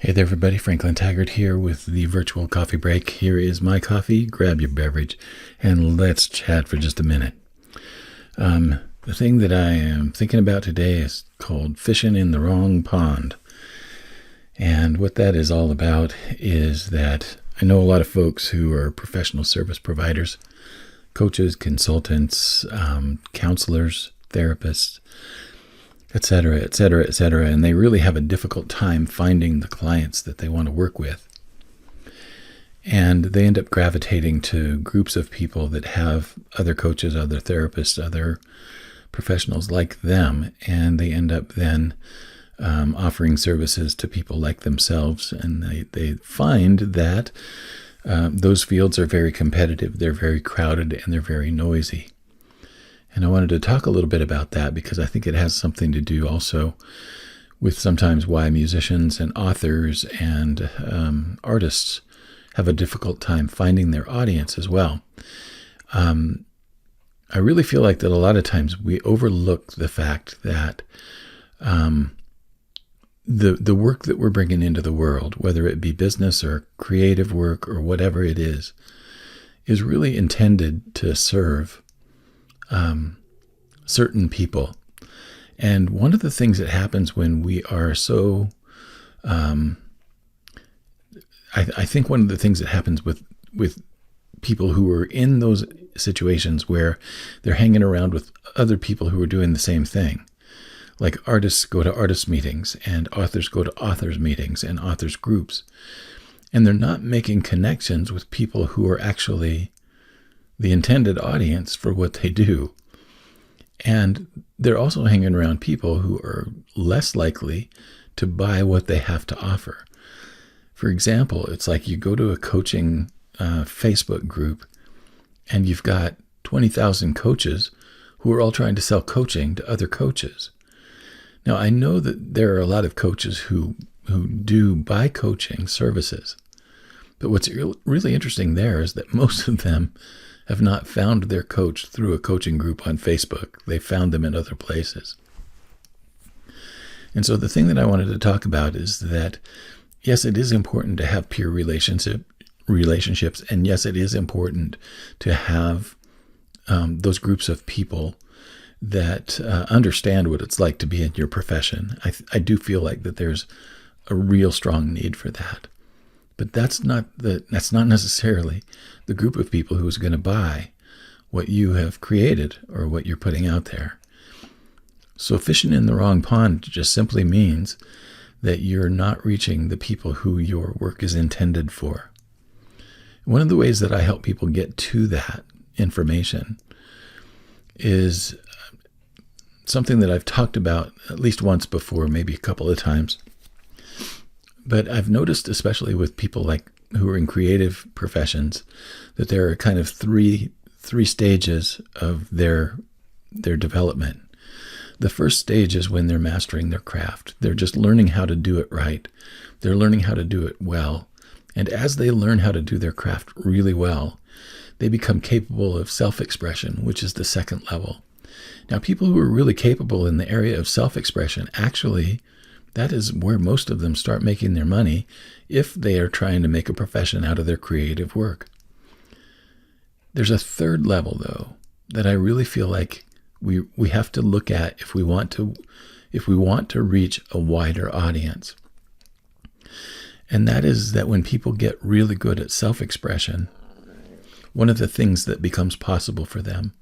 Hey there, everybody. Franklin Taggart here with the virtual coffee break. Here is my coffee. Grab your beverage and let's chat for just a minute. The thing that I am thinking about today is called fishing in the wrong pond. And what that is all about is that I know a lot of folks who are professional service providers, coaches, consultants, counselors, therapists, etc., etc., etc., and they really have a difficult time finding the clients that they want to work with. And they end up gravitating to groups of people that have other coaches, other therapists, other professionals like them, and they end up then offering services to people like themselves, and they find that those fields are very competitive, they're very crowded, and they're very noisy. And I wanted to talk a little bit about that because I think it has something to do also with sometimes why musicians and authors and artists have a difficult time finding their audience as well. I really feel like that a lot of times we overlook the fact that the work that we're bringing into the world, whether it be business or creative work or whatever it is really intended to serve certain people. And one of the things that happens when we are so, I think one of the things that happens with people who are in those situations where they're hanging around with other people who are doing the same thing, like artists go to artist meetings and authors go to authors meetings and authors groups, and they're not making connections with people who are actually the intended audience for what they do. And they're also hanging around people who are less likely to buy what they have to offer. For example, it's like you go to a coaching Facebook group and you've got 20,000 coaches who are all trying to sell coaching to other coaches. Now, I know that there are a lot of coaches who do buy coaching services, but what's really interesting there is that most of them have not found their coach through a coaching group on Facebook. They found them in other places. And so the thing that I wanted to talk about is that, yes, it is important to have peer relationships, and yes, it is important to have those groups of people that understand what it's like to be in your profession. I do feel like that there's a real strong need for that. But that's not necessarily the group of people who is going to buy what you have created or what you're putting out there. So fishing in the wrong pond just simply means that you're not reaching the people who your work is intended for. One of the ways that I help people get to that information is something that I've talked about at least once before, maybe a couple of times. But I've noticed, especially with people like who are in creative professions, that there are kind of three stages of their development. The first stage is when they're mastering their craft. They're just learning how to do it right. They're learning how to do it well. And as they learn how to do their craft really well, they become capable of self-expression, which is the second level. Now, people who are really capable in the area of self-expression, actually, that is where most of them start making their money if they are trying to make a profession out of their creative work. There's a third level, though, that I really feel like we have to look at if we want to reach a wider audience. And that is that when people get really good at self-expression, one of the things that becomes possible for them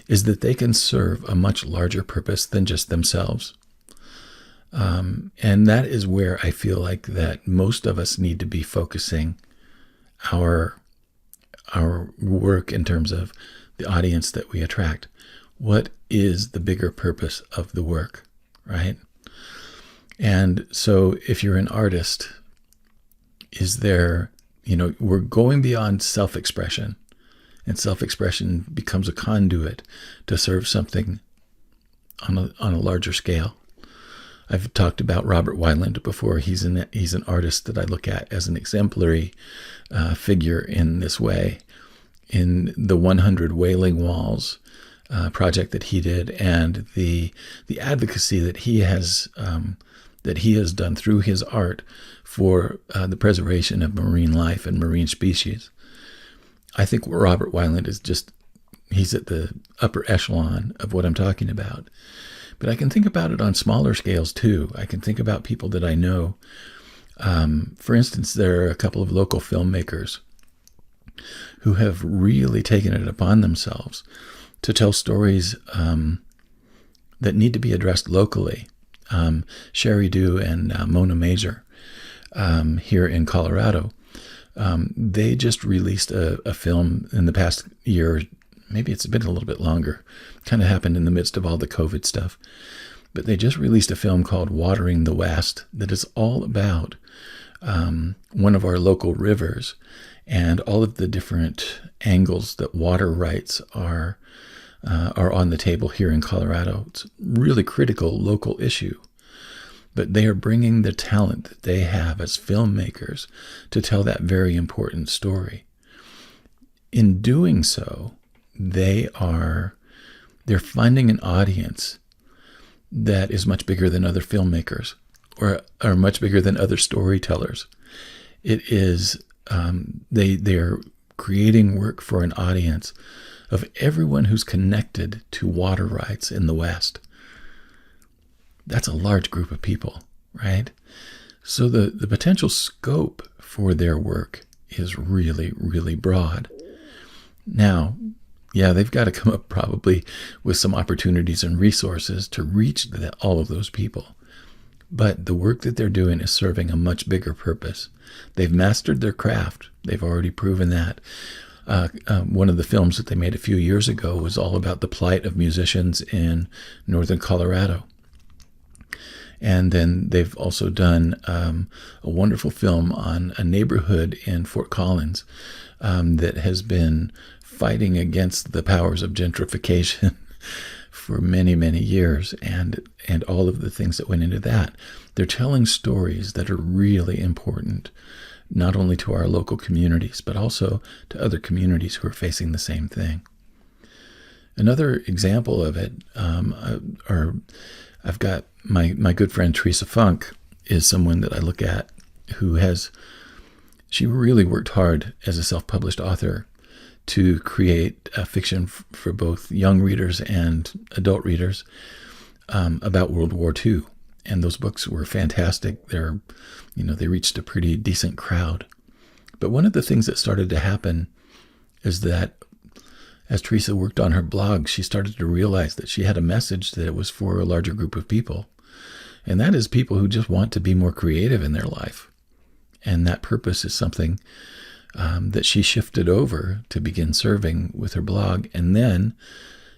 is that they can serve a much larger purpose than just themselves. And that is where I feel like that most of us need to be focusing our work in terms of the audience that we attract. What is the bigger purpose of the work, right? And so if you're an artist, we're going beyond self-expression, and self-expression becomes a conduit to serve something on a larger scale. I've talked about Robert Weiland before. He's an artist that I look at as an exemplary figure in this way. In the 100 Wailing Walls project that he did, and the advocacy that he has that he has done through his art for the preservation of marine life and marine species. I think Robert Weiland is he's at the upper echelon of what I'm talking about. But I can think about it on smaller scales too. I can think about people that I know. For instance, there are a couple of local filmmakers who have really taken it upon themselves to tell stories that need to be addressed locally. Sherry Dew and Mona Mazur here in Colorado, they just released a film in the past year. Maybe it's been a little bit longer. Kind of happened in the midst of all the COVID stuff. But they just released a film called Watering the West that is all about one of our local rivers and all of the different angles that water rights are on the table here in Colorado. It's a really critical local issue. But they are bringing the talent that they have as filmmakers to tell that very important story. In doing so, they're finding an audience that is much bigger than other filmmakers or much bigger than other storytellers. It is, they're creating work for an audience of everyone who's connected to water rights in the West. That's a large group of people, right? So the potential scope for their work is really, really broad. Now, yeah, they've got to come up probably with some opportunities and resources to reach all of those people. But the work that they're doing is serving a much bigger purpose. They've mastered their craft. They've already proven that. One of the films that they made a few years ago was all about the plight of musicians in northern Colorado. And then they've also done a wonderful film on a neighborhood in Fort Collins that has been fighting against the powers of gentrification for many, many years, and all of the things that went into that. They're telling stories that are really important, not only to our local communities, but also to other communities who are facing the same thing. Another example of it, I've got my good friend Teresa Funk is someone that I look at she really worked hard as a self-published author to create a fiction for both young readers and adult readers about World War II. And those books were fantastic. They reached a pretty decent crowd. But one of the things that started to happen is that as Teresa worked on her blog, she started to realize that she had a message that it was for a larger group of people. And that is people who just want to be more creative in their life. And that purpose is something that she shifted over to begin serving with her blog. And then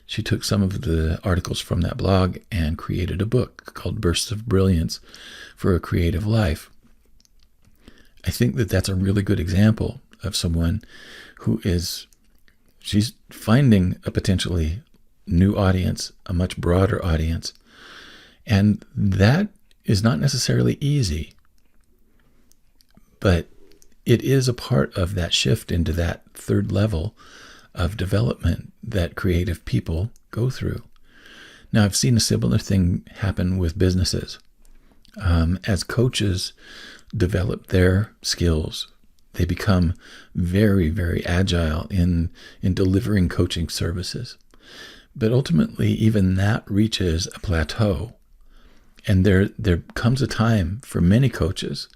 she took some of the articles from that blog and created a book called Bursts of Brilliance for a Creative Life. I think that that's a really good example of someone she's finding a potentially new audience, a much broader audience. And that is not necessarily easy, but it is a part of that shift into that third level of development that creative people go through. Now, I've seen a similar thing happen with businesses. As coaches develop their skills, they become very, very agile in delivering coaching services. But ultimately, even that reaches a plateau. And there comes a time for many coaches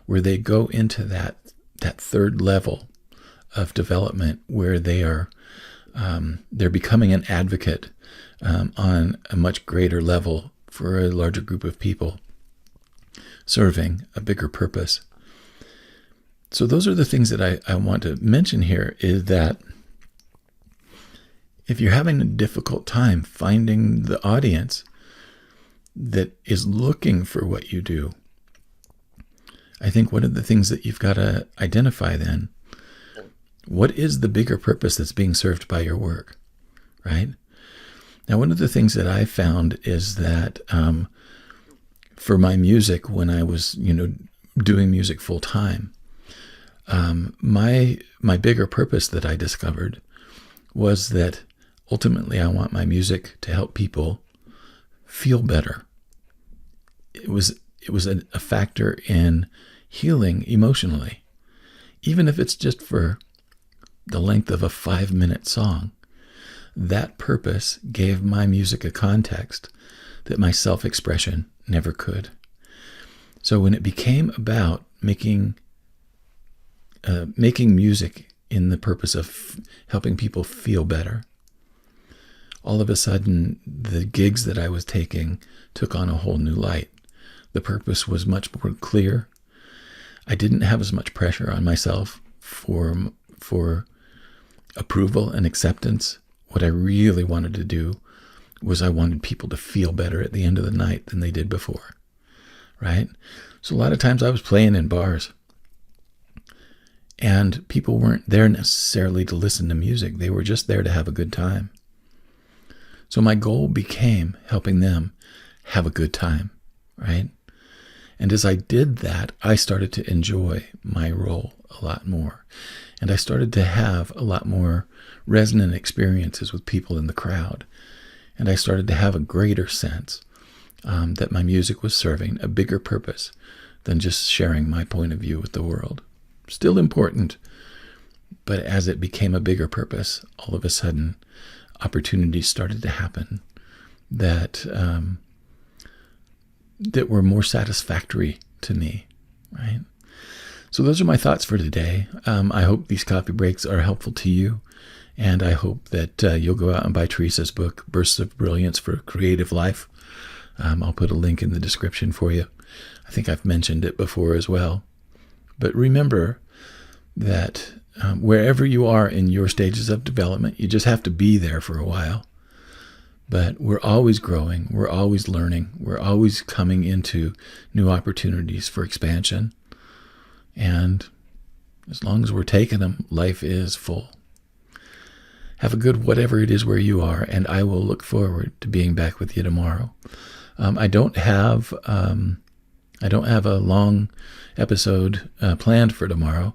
where they go into that third level of development where they're becoming an advocate on a much greater level for a larger group of people, serving a bigger purpose. So those are the things that I want to mention here, is that if you're having a difficult time finding the audience that is looking for what you do, I think one of the things that you've got to identify then, what is the bigger purpose that's being served by your work, right? Now, one of the things that I found is that for my music, when I was, doing music full time, my bigger purpose that I discovered was that ultimately I want my music to help people feel better. It was it was a factor in healing emotionally, even if it's just for the length of a 5-minute song. That purpose gave my music a context that my self-expression never could. So when it became about making music in the purpose of helping people feel better, all of a sudden the gigs that I was taking took on a whole new light. The purpose was much more clear. I didn't have as much pressure on myself for approval and acceptance. What I really wanted to do was I wanted people to feel better at the end of the night than they did before, right? So a lot of times I was playing in bars, and people weren't there necessarily to listen to music. They were just there to have a good time. So my goal became helping them have a good time, right? And as I did that, I started to enjoy my role a lot more. And I started to have a lot more resonant experiences with people in the crowd. And I started to have a greater sense that my music was serving a bigger purpose than just sharing my point of view with the world. Still important, but as it became a bigger purpose, all of a sudden, opportunities started to happen that were more satisfactory to me, right? So those are my thoughts for today. I hope these coffee breaks are helpful to you, and I hope that you'll go out and buy Teresa's book, Bursts of Brilliance for a Creative Life. I'll put a link in the description for you. I think I've mentioned it before as well. But remember that wherever you are in your stages of development, you just have to be there for a while. But we're always growing, we're always learning, we're always coming into new opportunities for expansion. And as long as we're taking them, life is full. Have a good whatever it is where you are, and I will look forward to being back with you tomorrow. I don't have a long episode planned for tomorrow,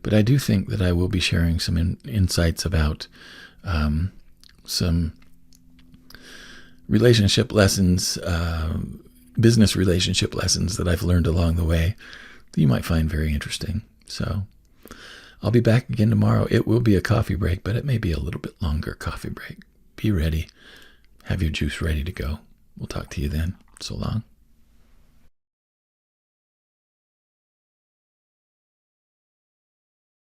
but I do think that I will be sharing some insights about some relationship lessons, business relationship lessons that I've learned along the way that you might find very interesting. So I'll be back again tomorrow. It will be a coffee break, but it may be a little bit longer coffee break. Be ready. Have your juice ready to go. We'll talk to you then. So long.